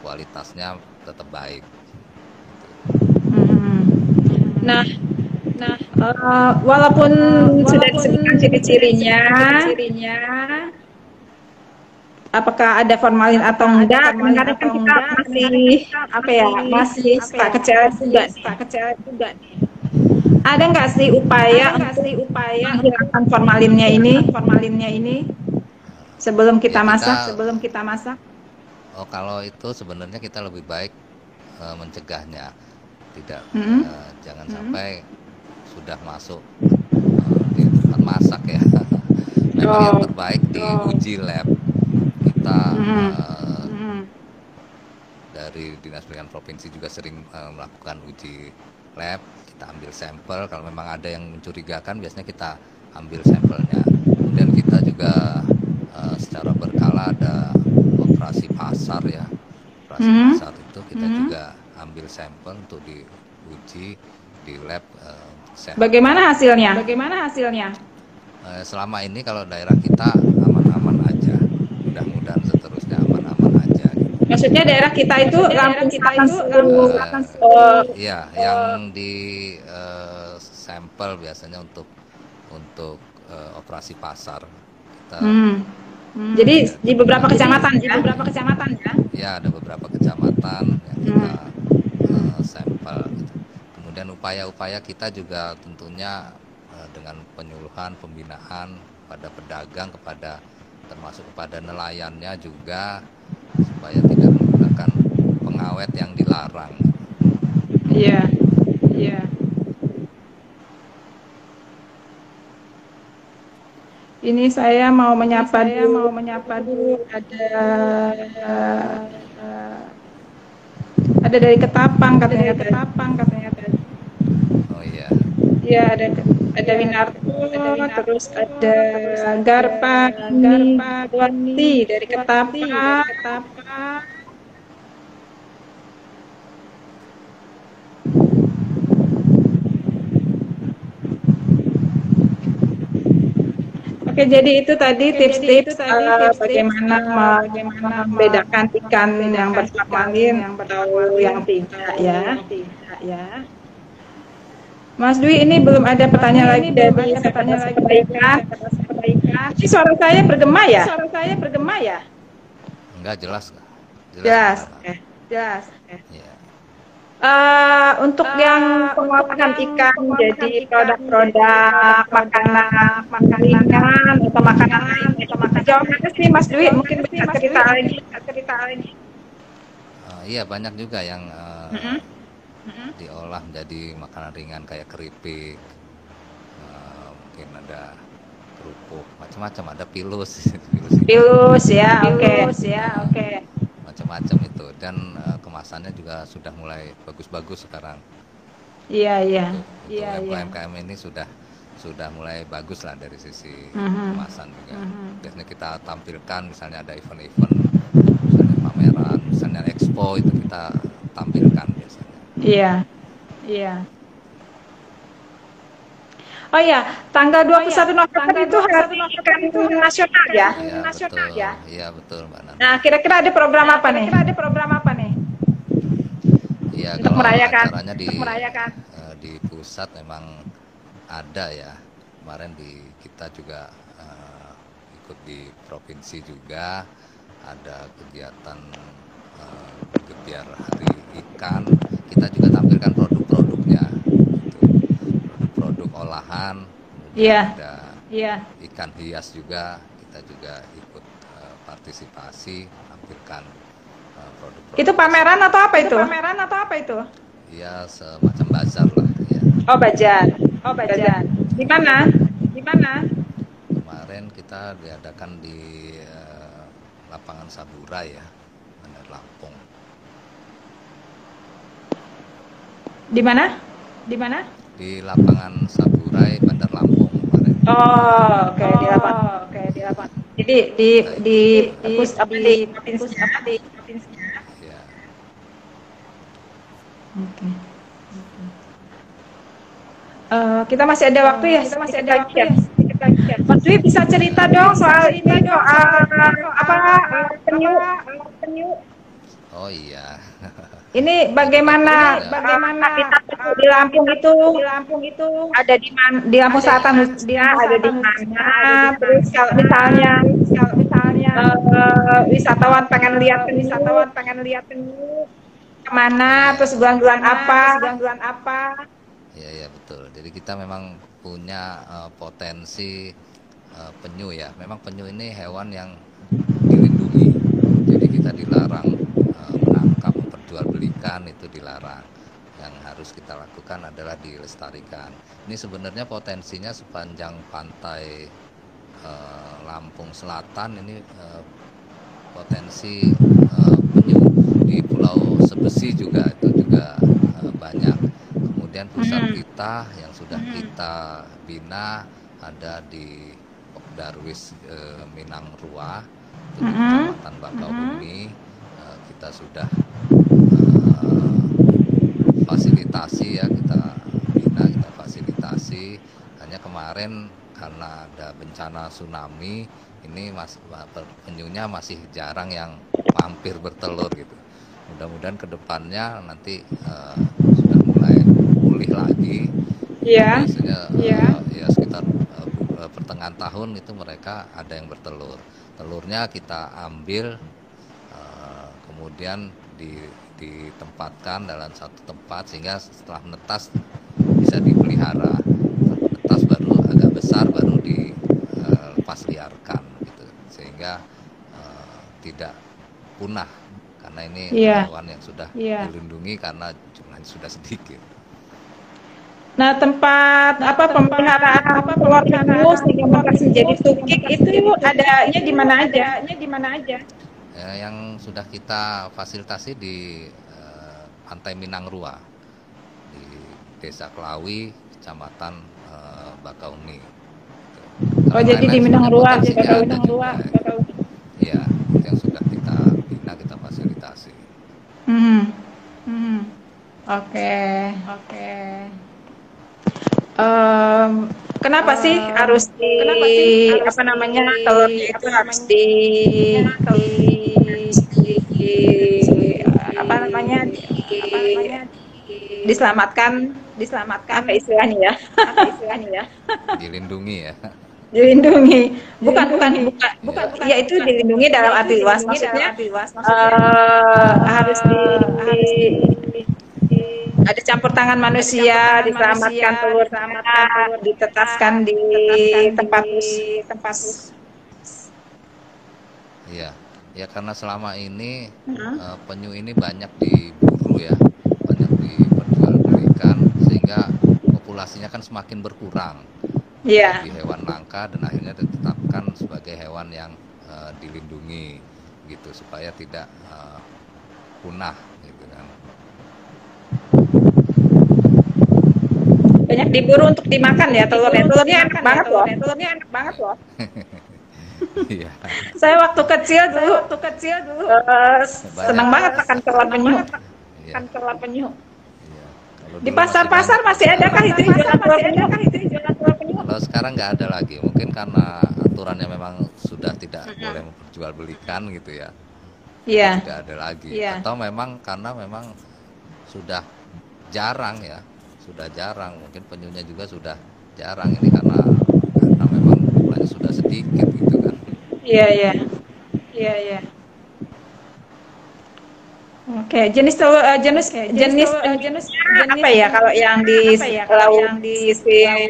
kualitasnya tetap baik. Nah, walaupun sudah disebutkan ciri-cirinya, apakah ada formalin atau enggak? Kadang kan kita masih suka kecewa juga. Ada nggak sih upaya untuk menghilangkan formalinnya ini sebelum kita masak? Oh, kalau itu sebenarnya kita lebih baik mencegahnya, tidak jangan sampai sudah masuk di tempat masak ya. Memang yang terbaik diuji lab. Kita dari Dinas Pendidikan Provinsi juga sering melakukan uji lab. Kita ambil sampel, kalau memang ada yang mencurigakan biasanya kita ambil sampelnya. Kemudian kita juga secara berkala ada operasi pasar ya. Operasi pasar itu kita juga ambil sampel untuk diuji di di lab kesehatan. Bagaimana hasilnya? Bagaimana hasilnya? Selama ini kalau daerah kita aman-aman aja, mudah-mudahan seterusnya aman-aman aja. Maksudnya daerah kita itu Lampung Selatan seluruh. Iya, yang di sampel biasanya untuk operasi pasar kita. Jadi di beberapa kecamatan ya? Beberapa kecamatan ya? Ya, ada beberapa kecamatan yang kita sampel. Gitu. Kemudian upaya-upaya kita juga tentunya dengan penyuluhan, pembinaan pada pedagang, termasuk kepada nelayannya juga, supaya tidak menggunakan pengawet yang dilarang. Iya, iya. Ini saya mau menyapa dulu ada dari Ketapang katanya. Oh iya. Iya, ada Winarto, terus ada Garpa, Wati dari Ketapang. Oke, jadi itu tadi tips-tips bagaimana membedakan ikan yang berformalin atau yang tidak ya. Mas Dwi, ini belum ada pertanyaan lagi dari ikan. Ini suara saya bergema ya? Enggak, jelas. Jelas. Ya. Untuk yang pengolahan ikan jadi produk-produk makanan ringan atau makanan lain, sejauh mana sih Mas Dwi? Mungkin bisa cerita lagi. Iya, banyak juga yang diolah menjadi makanan ringan kayak keripik, mungkin ada kerupuk, macam-macam, ada pilus Ya, oke. Macam-macam itu, dan kemasannya juga sudah mulai bagus-bagus sekarang. Iya. Untuk UMKM ini sudah mulai bagus lah dari sisi kemasan juga. Biasanya kita tampilkan, misalnya ada event-event, misalnya pameran, misalnya expo, itu kita tampilkan biasanya. Iya. Oh ya, tanggal 21 November itu hari ikan nasional ya? Iya, betul Mbak Nana. Nah, kira-kira ada program apa nih? Iya, untuk kalau merayakan. acaranya di pusat memang ada ya. Kemarin kita juga ikut di provinsi juga ada kegiatan gebiar hari ikan. Kita juga tampilkan produk-produknya, gitu. Produk olahan. Iya. Ada ikan hias juga, kita juga ikut partisipasi tampilkan produk-produk. Itu pameran atau apa itu? Iya, semacam bazar lah ya. Oh, bazar. Di mana? Kemarin kita diadakan di lapangan Saburai ya, Bandar Lampung. Di mana? Di lapangan Saburai, Bandar Lampung kemarin. Oh, oke, di lapangan. Jadi di provinsinya. Ya. Oke. Kita masih ada waktu ya, sedikit lagi ya. Mas Dwi bisa cerita dong soal penyu. Oh iya. Ini bagaimana habitat di Lampung itu ada di Lampung Selatan khususnya ada di mana? Terus kalau misalnya wisatawan pengen lihat penyu kemana? Terus bulan-bulan apa? Iya, betul. Jadi kita memang punya potensi penyu ya. Memang penyu ini hewan yang dilindungi. Jadi kita dilarang menangkap, memperjualbelikan, itu dilarang. Yang harus kita lakukan adalah dilestarikan. Ini sebenarnya potensinya sepanjang pantai Lampung Selatan ini potensi penyu. Di Pulau Sebesi juga itu juga banyak. Kemudian pusat kita yang sudah kita bina ada di Darwis Minang Rua, itu di Kecamatan Bakauheni. Kita sudah fasilitasi ya, kita fasilitasi. Hanya kemarin karena ada bencana tsunami, ini penyunya masih jarang yang mampir bertelur gitu. Mudah-mudahan kedepannya nanti sudah mulai pulih lagi. Iya. Biasanya ya sekitar pertengahan tahun itu mereka ada yang bertelur. Telurnya kita ambil, kemudian ditempatkan dalam satu tempat sehingga setelah menetas bisa dipelihara. Menetas baru agak besar baru dilepas liarkan gitu, sehingga tidak punah karena ini hewan yang sudah dilindungi karena jumlahnya sudah sedikit. Nah, tempat pemeliharaan telur penyu sehingga mereka jadi tukik itu adanya di mana aja? Yang sudah kita fasilitasi di Pantai Minangrua di Desa Klawi, Kecamatan Bakauni. Oh, jadi di Minangrua, Iya, yang sudah kita bina, kita fasilitasi. Oke. Kenapa sih harus telurnya itu harus diselamatkan apa istilahnya ya? Dilindungi ya. Dilindungi, bukan, ya itu dilindungi dalam arti luas, maksudnya harus ada campur tangan manusia, diselamatkan telurnya, ditetaskan di tempat. Iya, ya karena selama ini penyu ini banyak diburu ya, banyak diperjualbelikan sehingga populasinya kan semakin berkurang. Iya. Jadi hewan langka dan akhirnya ditetapkan sebagai hewan yang dilindungi gitu supaya tidak punah gitu kan. Banyak diburu untuk dimakan ya telurnya. Telurnya enak banget loh. Iya. Saya waktu kecil dulu senang banget makan telur penyu. Iya. Di pasar-pasar masih ada kah itu jualan telur penyu? Kalau sekarang nggak ada lagi, mungkin karena aturannya memang sudah tidak boleh memperjualbelikan gitu ya. Iya. Tidak ada lagi. Atau memang karena memang sudah jarang ya, mungkin penyunya juga sudah jarang ini karena memang jumlahnya sudah sedikit gitu kan. Iya. Oke, jenis apa ya kalau yang di laut di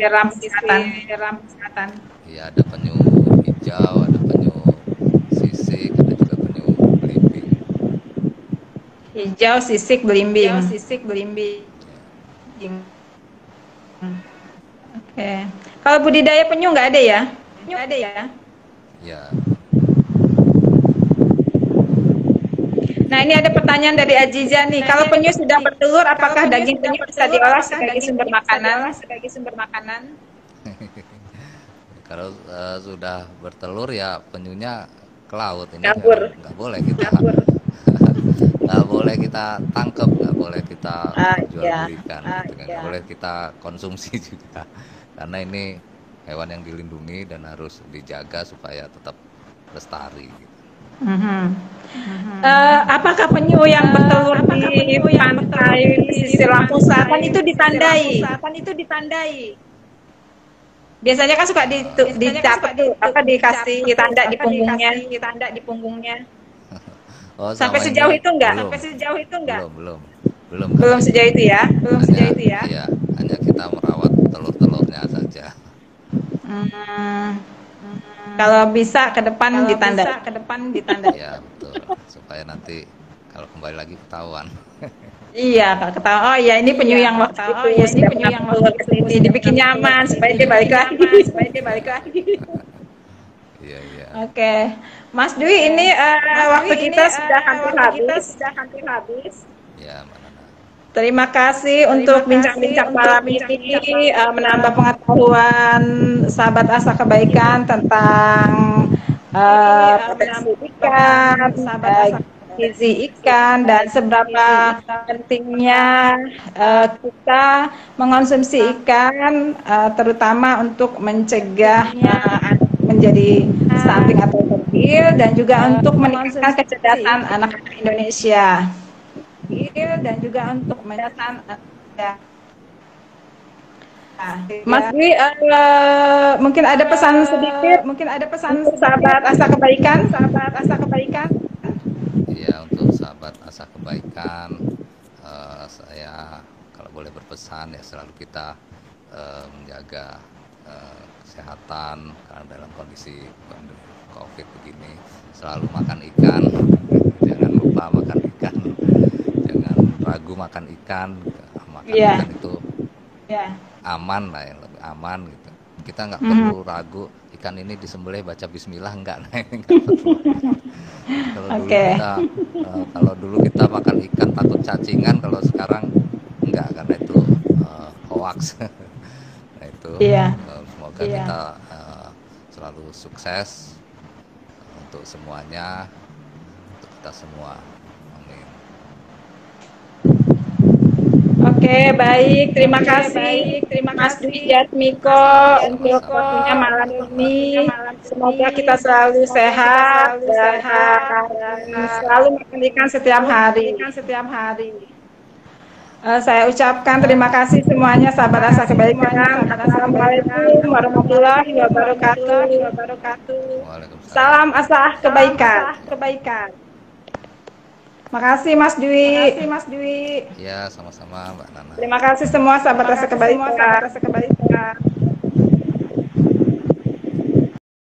Lampung Selatan? Iya, ada penyu hijau, ada penyu sisik, ada juga penyu belimbing. Hijau, sisik, belimbing. Oke. Kalau budidaya penyu nggak ada ya? Ya. Nah, ini ada pertanyaan dari Aziza nih. Kalau penyu sudah bertelur, apakah daging penyu bisa diolah sebagai sumber makanan? Kalau sudah bertelur ya penyunya ke laut, ini nggak boleh kita tangkap, nggak boleh kita jual belikan, nggak boleh kita konsumsi juga, karena ini hewan yang dilindungi dan harus dijaga supaya tetap lestari. Apakah penyu yang bertelur di pantai pesisir Lampung Selatan itu ditandai? Biasanya kan suka dikasih tanda di punggungnya. Oh, sampai sejauh itu enggak? Belum sejauh itu ya? Iya, hanya kita merawat telur-telurnya saja. Kalau bisa ke depan ditandai. Ya betul, supaya nanti kalau kembali lagi ketahuan. Iya, kalau ketahuan. Oh ya, ini penyu yang waktu itu dibikin nyaman supaya dia balik lagi. Iya. Oke, Mas Dwi, ini waktu kita sudah hampir habis. Ya, Mbak Nana. Terima kasih untuk bincang-bincang malam ini, menambah pengetahuan sahabat Asa Kebaikan tentang potensi ikan, gizi ikan dan seberapa pentingnya kita mengonsumsi ikan, terutama untuk mencegah menjadi stunting atau kecil, dan juga untuk meningkatkan kecerdasan anak-anak Indonesia. Dan juga untuk meningkatkan Mas Dwi, mungkin ada pesan sedikit, untuk sahabat asa kebaikan, Ya, untuk sahabat asa kebaikan, saya kalau boleh berpesan ya selalu kita menjaga kesehatan karena dalam kondisi COVID begini selalu makan ikan, jangan lupa makan ikan, jangan ragu makan ikan, makan ikan itu aman lah ya, lebih aman gitu. Kita nggak perlu ragu ikan ini disembelih baca Bismillah, enggak. Kalau dulu kita makan ikan takut cacingan, kalau sekarang enggak, karena itu hoax. Nah itu semoga kita selalu sukses untuk semuanya, untuk kita semua. Amin. Oke, baik. Terima kasih Mas Dwi Jatmiko untuk waktunya malam ini. Semoga kita selalu sehat dan selalu makan ikan setiap hari. Saya ucapkan terima kasih semuanya, sahabat asa kebaikan. Assalamualaikum warahmatullahi wabarakatuh. Salam asa kebaikan. Makasih Mas Dwi. Ya, sama-sama Mbak Nana. Terima kasih semua sahabat asa kebaikan.